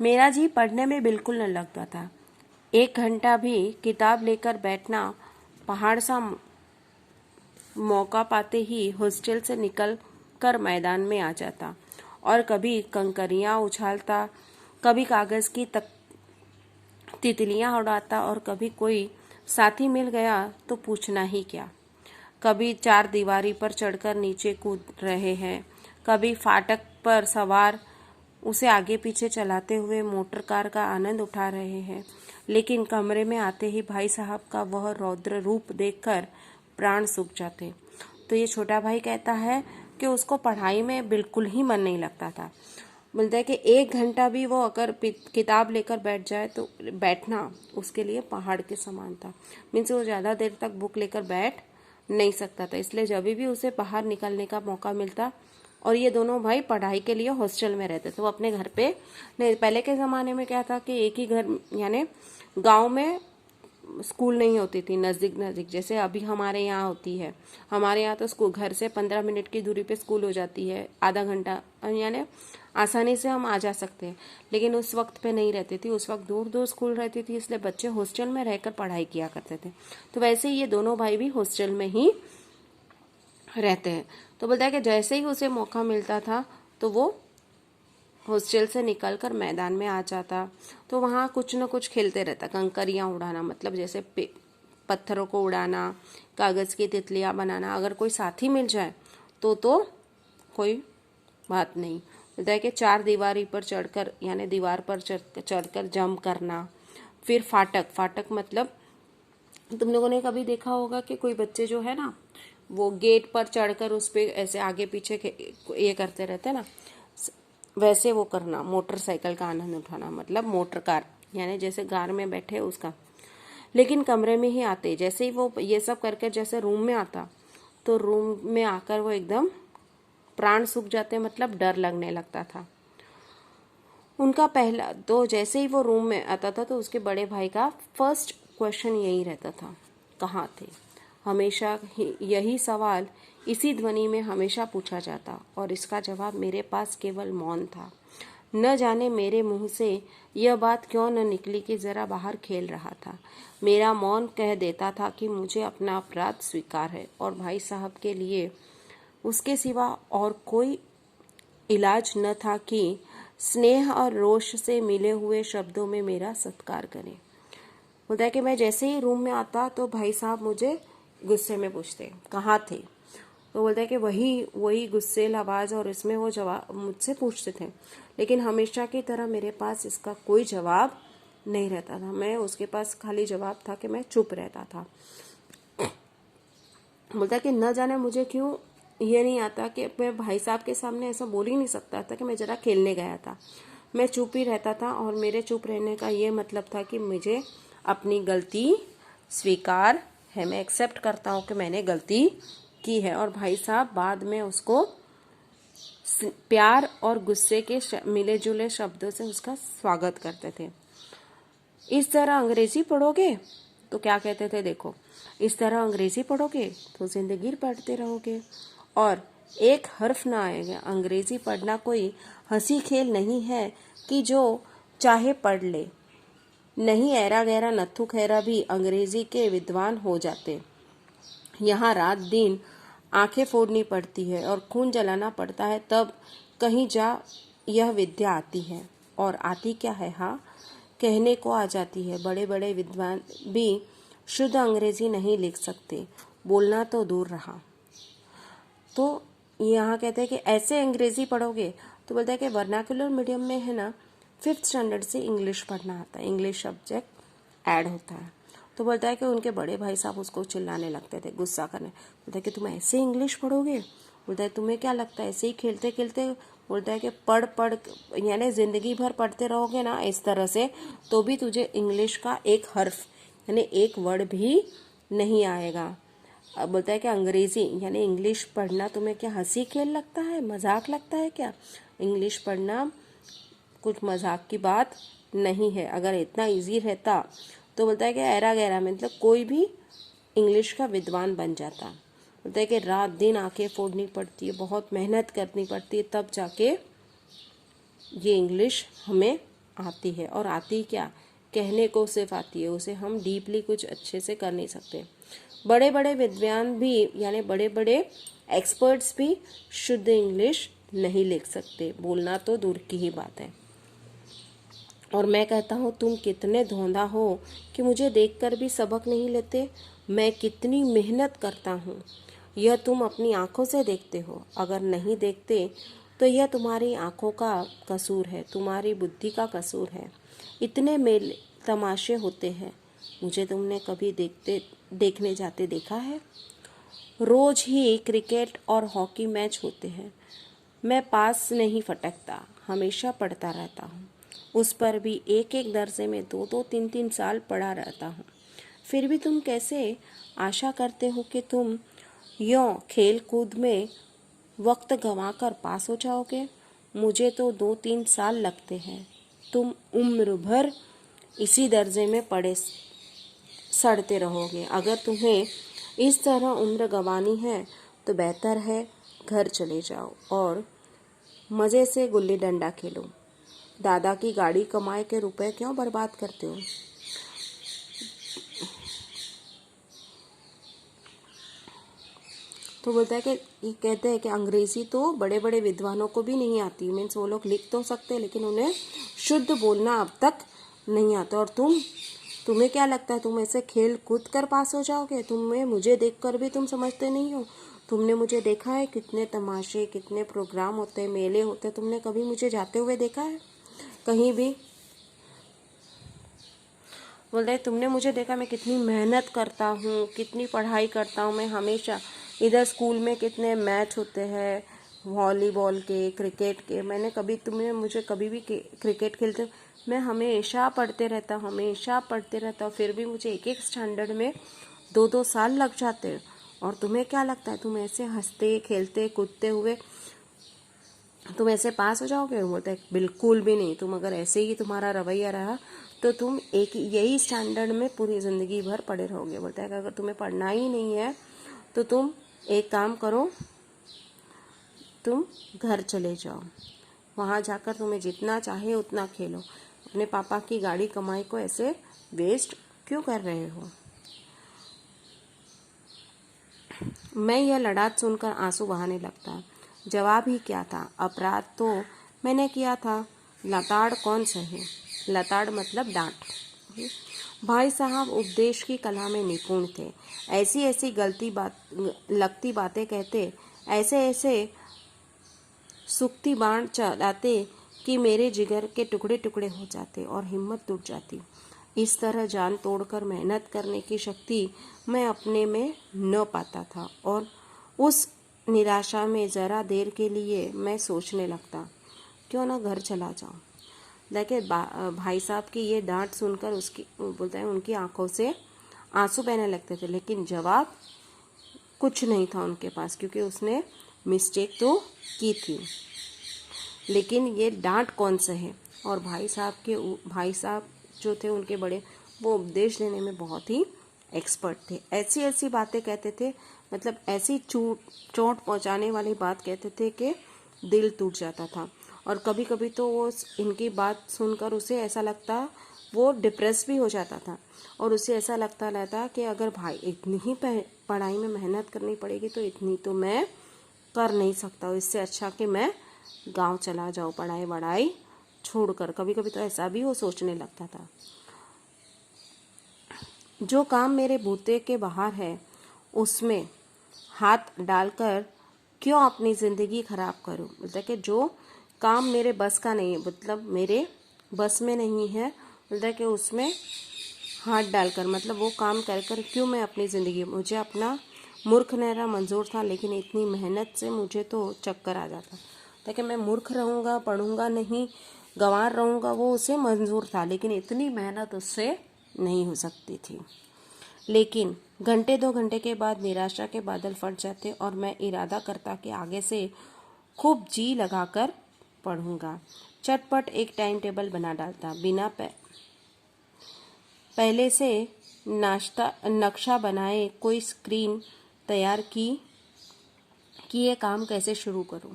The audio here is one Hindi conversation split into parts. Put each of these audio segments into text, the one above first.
मेरा जी पढ़ने में बिल्कुल न लगता था। 1 घंटा भी किताब लेकर बैठना, पहाड़ सा मौका पाते ही हॉस्टल से निकल कर मैदान में आ जाता और कभी कंकरियां उछालता, कभी कागज की तितलियां उड़ाता और कभी कोई साथी मिल गया तो पूछना ही क्या। कभी चार दीवारी पर चढ़कर नीचे कूद रहे हैं, कभी फाटक पर सवार उसे आगे पीछे चलाते हुए मोटर कार का आनंद उठा रहे हैं। लेकिन कमरे में आते ही भाई साहब का वह रौद्र रूप देखकर प्राण सूख जाते। तो ये छोटा भाई कहता है कि उसको पढ़ाई में बिल्कुल ही मन नहीं लगता था। बोलता है कि 1 घंटा भी वो अगर किताब लेकर बैठ जाए तो बैठना उसके लिए पहाड़ के समान था। मीन्स वो ज़्यादा देर तक बुक लेकर बैठ नहीं सकता था, इसलिए जब भी उसे बाहर निकलने का मौका मिलता। और ये दोनों भाई पढ़ाई के लिए हॉस्टल में रहते थे, वो अपने घर पे नहीं। पहले के ज़माने में क्या था कि एक ही घर, यानी गांव में स्कूल नहीं होती थी नज़दीक नज़दीक, जैसे अभी हमारे यहाँ होती है। हमारे यहाँ तो स्कूल घर से 15 मिनट की दूरी पे स्कूल हो जाती है, आधा घंटा, यानी आसानी से हम आ जा सकते हैं। लेकिन उस वक्त पे नहीं रहती थी, उस वक्त दूर दूर स्कूल रहती थी, इसलिए बच्चे हॉस्टल में रहकर पढ़ाई किया करते थे। तो वैसे ही ये दोनों भाई भी हॉस्टल में ही रहते हैं। तो बोलता है कि जैसे ही उसे मौका मिलता था तो वो हॉस्टल से निकलकर मैदान में आ जाता, तो वहाँ कुछ न कुछ खेलते रहता। कंकरियाँ उड़ाना, मतलब जैसे पत्थरों को उड़ाना, कागज़ की तितलियाँ बनाना। अगर कोई साथी मिल जाए तो कोई बात नहीं। बोलता है कि चार दीवारी पर चढ़कर, यानी दीवार पर चढ़कर जंप करना। फिर फाटक मतलब तुम लोगों ने कभी देखा होगा कि कोई बच्चे जो है ना, वो गेट पर चढ़कर उस पर ऐसे आगे पीछे ये करते रहते हैं ना, वैसे वो करना। मोटरसाइकिल का आनंद उठाना, मतलब मोटर कार, यानी जैसे कार में बैठे उसका। लेकिन कमरे में ही आते, जैसे ही वो ये सब करके जैसे रूम में आता, तो रूम में आकर वो एकदम प्राण सूख जाते, मतलब डर लगने लगता था उनका। पहला तो जैसे ही वो रूम में आता था तो उसके बड़े भाई का फर्स्ट क्वेश्चन यही रहता था, कहाँ थे। हमेशा यही सवाल इसी ध्वनि में हमेशा पूछा जाता और इसका जवाब मेरे पास केवल मौन था। न जाने मेरे मुंह से यह बात क्यों न निकली कि जरा बाहर खेल रहा था। मेरा मौन कह देता था कि मुझे अपना अपराध स्वीकार है और भाई साहब के लिए उसके सिवा और कोई इलाज न था कि स्नेह और रोष से मिले हुए शब्दों में मेरा सत्कार करें। बोलता है कि मैं जैसे ही रूम में आता तो भाई साहब मुझे गुस्से में पूछते, कहाँ थे। तो बोलता है कि वही गुस्सेल आवाज़, और इसमें वो जवाब मुझसे पूछते थे, लेकिन हमेशा की तरह मेरे पास इसका कोई जवाब नहीं रहता था। मैं उसके पास खाली जवाब था कि मैं चुप रहता था। बोलता है कि न जाने मुझे क्यों ये नहीं आता कि मैं भाई साहब के सामने ऐसा बोल ही नहीं सकता था कि मैं ज़रा खेलने गया था। मैं चुप ही रहता था और मेरे चुप रहने का ये मतलब था कि मुझे अपनी गलती स्वीकार है, मैं एक्सेप्ट करता हूँ कि मैंने गलती की है। और भाई साहब बाद में उसको प्यार और गुस्से के मिले जुले शब्दों से उसका स्वागत करते थे। इस तरह अंग्रेजी पढ़ोगे तो क्या कहते थे, देखो, इस तरह अंग्रेजी पढ़ोगे तो जिंदगी पढ़ते रहोगे और एक हर्फ ना आएगा। अंग्रेजी पढ़ना कोई हंसी खेल नहीं है कि जो चाहे पढ़ ले। नहीं, ऐरा गहरा नत्थु खैरा भी अंग्रेजी के विद्वान हो जाते। यहाँ रात दिन आंखें फोड़नी पड़ती है और खून जलाना पड़ता है, तब कहीं जा यह विद्या आती है। और आती क्या है, हाँ, कहने को आ जाती है। बड़े बड़े विद्वान भी शुद्ध अंग्रेजी नहीं लिख सकते, बोलना तो दूर रहा। तो यहाँ कहते हैं कि ऐसे अंग्रेजी पढ़ोगे। तो बोलता है कि वर्नाकुलर मीडियम में है ना, 5th स्टैंडर्ड से इंग्लिश पढ़ना आता है, इंग्लिश सब्जेक्ट ऐड होता है। तो बोलता है कि उनके बड़े भाई साहब उसको चिल्लाने लगते थे, गुस्सा करने। बोलता है कि तुम ऐसे इंग्लिश पढ़ोगे। बोलता है तुम्हें क्या लगता है ऐसे ही खेलते खेलते, बोलता है कि पढ़ पढ़, यानी ज़िंदगी भर पढ़ते रहोगे ना इस तरह से, तो भी तुझे इंग्लिश का एक हर्फ यानी एक वर्ड भी नहीं आएगा। अब बोलता है कि अंग्रेजी यानी इंग्लिश पढ़ना तुम्हें क्या हंसी खेल लगता है, मजाक लगता है क्या। इंग्लिश पढ़ना कुछ मजाक की बात नहीं है। अगर इतना इजी रहता तो बोलता है कि ऐरा गहरा मतलब कोई भी इंग्लिश का विद्वान बन जाता। बोलता है कि रात दिन आंखें फोड़नी पड़ती है, बहुत मेहनत करनी पड़ती है, तब जाके ये इंग्लिश हमें आती है, और आती क्या, कहने को सिर्फ आती है, उसे हम डीपली कुछ अच्छे से कर नहीं सकते। बड़े बड़े विद्वान भी यानी बड़े बड़े एक्सपर्ट्स भी शुद्ध इंग्लिश नहीं लिख सकते, बोलना तो दूर की ही बात है। और मैं कहता हूँ तुम कितने धौंधा हो कि मुझे देखकर भी सबक नहीं लेते। मैं कितनी मेहनत करता हूँ यह तुम अपनी आंखों से देखते हो। अगर नहीं देखते तो यह तुम्हारी आंखों का कसूर है, तुम्हारी बुद्धि का कसूर है। इतने मेले तमाशे होते हैं, मुझे तुमने कभी देखने जाते देखा है? रोज ही क्रिकेट और हॉकी मैच होते हैं, मैं पास नहीं फटकता, हमेशा पढ़ता रहता हूँ। उस पर भी एक एक दर्जे में 2-2, 3-3 साल पढ़ा रहता हूँ। फिर भी तुम कैसे आशा करते हो कि तुम यों खेल कूद में वक्त गंवाकर पास हो जाओगे? मुझे तो 2-3 साल लगते हैं, तुम उम्र भर इसी दर्जे में पड़े सड़ते रहोगे। अगर तुम्हें इस तरह उम्र गंवानी है तो बेहतर है घर चले जाओ और मज़े से गुल्ली डंडा खेलो। दादा की गाड़ी कमाए के रुपए क्यों बर्बाद करते हो? तो बोलता है कि ये कहते हैं कि अंग्रेज़ी तो बड़े बड़े विद्वानों को भी नहीं आती, मीन्स वो लोग लिख तो सकते लेकिन उन्हें शुद्ध बोलना अब तक नहीं आता। और तुम्हें क्या लगता है तुम ऐसे खेल कूद कर पास हो जाओगे? मुझे देखकर भी तुम समझते नहीं हो। तुमने मुझे देखा है, कितने तमाशे, कितने प्रोग्राम होते हैं, मेले होते हैं, तुमने कभी मुझे जाते हुए देखा है कहीं भी? बोल रहे तुमने मुझे देखा मैं कितनी मेहनत करता हूँ, कितनी पढ़ाई करता हूँ। मैं हमेशा इधर स्कूल में कितने मैच होते हैं वॉलीबॉल के, क्रिकेट के, तुमने मुझे कभी भी क्रिकेट खेलते मैं हमेशा पढ़ते रहता हूँ। फिर भी मुझे एक एक स्टैंडर्ड में 2-2 साल लग जाते। और तुम्हें क्या लगता है तुम ऐसे हंसते खेलते कूदते हुए तुम ऐसे पास हो जाओगे? बोलता है बिल्कुल भी नहीं। तुम अगर ऐसे ही तुम्हारा रवैया रहा तो तुम एक यही स्टैंडर्ड में पूरी ज़िंदगी भर पड़े रहोगे। बोलता है कि अगर तुम्हें पढ़ना ही नहीं है तो तुम एक काम करो, तुम घर चले जाओ, वहाँ जाकर तुम्हें जितना चाहे उतना खेलो। अपने पापा की गाड़ी कमाई को ऐसे वेस्ट क्यों कर रहे हो? मैं यह लड़ात सुनकर आंसू बहाने लगता। जवाब ही क्या था, अपराध तो मैंने किया था, लताड़ कौन सहे? लताड़ मतलब डांट। भाई साहब उपदेश की कला में निपुण थे, ऐसी ऐसी लगती बातें कहते, ऐसे ऐसे सुक्ति बाण चलाते कि मेरे जिगर के टुकड़े टुकड़े हो जाते और हिम्मत टूट जाती। इस तरह जान तोड़कर मेहनत करने की शक्ति मैं अपने में न पाता था और उस निराशा में ज़रा देर के लिए मैं सोचने लगता, क्यों ना घर चला जाऊं। देखिए भाई साहब की ये डांट सुनकर उसकी बोलते हैं उनकी आंखों से आंसू बहने लगते थे, लेकिन जवाब कुछ नहीं था उनके पास, क्योंकि उसने मिस्टेक तो की थी, लेकिन ये डांट कौन सा है। और भाई साहब जो थे उनके बड़े, वो उपदेश देने में बहुत ही एक्सपर्ट थे। ऐसी ऐसी बातें कहते थे, मतलब ऐसी चोट पहुंचाने वाली बात कहते थे कि दिल टूट जाता था। और कभी कभी तो वो इनकी बात सुनकर उसे ऐसा लगता, वो डिप्रेस भी हो जाता था और उसे ऐसा लगता रहता कि अगर भाई इतनी ही पढ़ाई में मेहनत करनी पड़ेगी तो इतनी तो मैं कर नहीं सकता, इससे अच्छा कि मैं गांव चला जाऊँ पढ़ाई वढ़ाई छोड़कर। कभी कभी तो ऐसा भी वो सोचने लगता था। जो काम मेरे बूते के बाहर है उसमें हाथ डालकर क्यों अपनी ज़िंदगी खराब करूं? बोलता है कि जो काम मेरे बस का नहीं है, मतलब मेरे बस में नहीं है, बोलता है कि उसमें हाथ डालकर मतलब वो काम कर कर क्यों मैं अपनी ज़िंदगी, मुझे अपना मूर्ख रहना मंजूर था, लेकिन इतनी मेहनत से मुझे तो चक्कर आ जाता। ताकि मैं मूर्ख रहूँगा, पढ़ूँगा नहीं, गंवार रहूँगा, वो उसे मंजूर था, लेकिन इतनी मेहनत उससे नहीं हो सकती थी। लेकिन घंटे 2 घंटे के बाद निराशा के बादल फट जाते और मैं इरादा करता कि आगे से खूब जी लगाकर पढ़ूँगा। चटपट एक टाइम टेबल बना डालता, बिना पहले से नक्शा बनाए कोई स्क्रीन तैयार की ये काम कैसे शुरू करूं।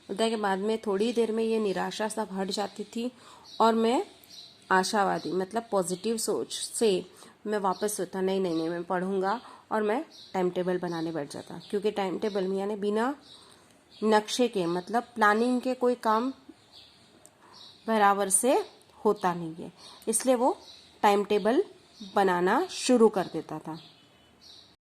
होता है कि बाद में थोड़ी देर में ये निराशा सब हट जाती थी और मैं आशावादी मतलब पॉजिटिव सोच से मैं वापस सोचता नहीं नहीं नहीं मैं पढ़ूंगा, और मैं टाइम टेबल बनाने बैठ जाता, क्योंकि टाइम टेबल में यानी बिना नक्शे के मतलब प्लानिंग के कोई काम बराबर से होता नहीं है, इसलिए वो टाइम टेबल बनाना शुरू कर देता था।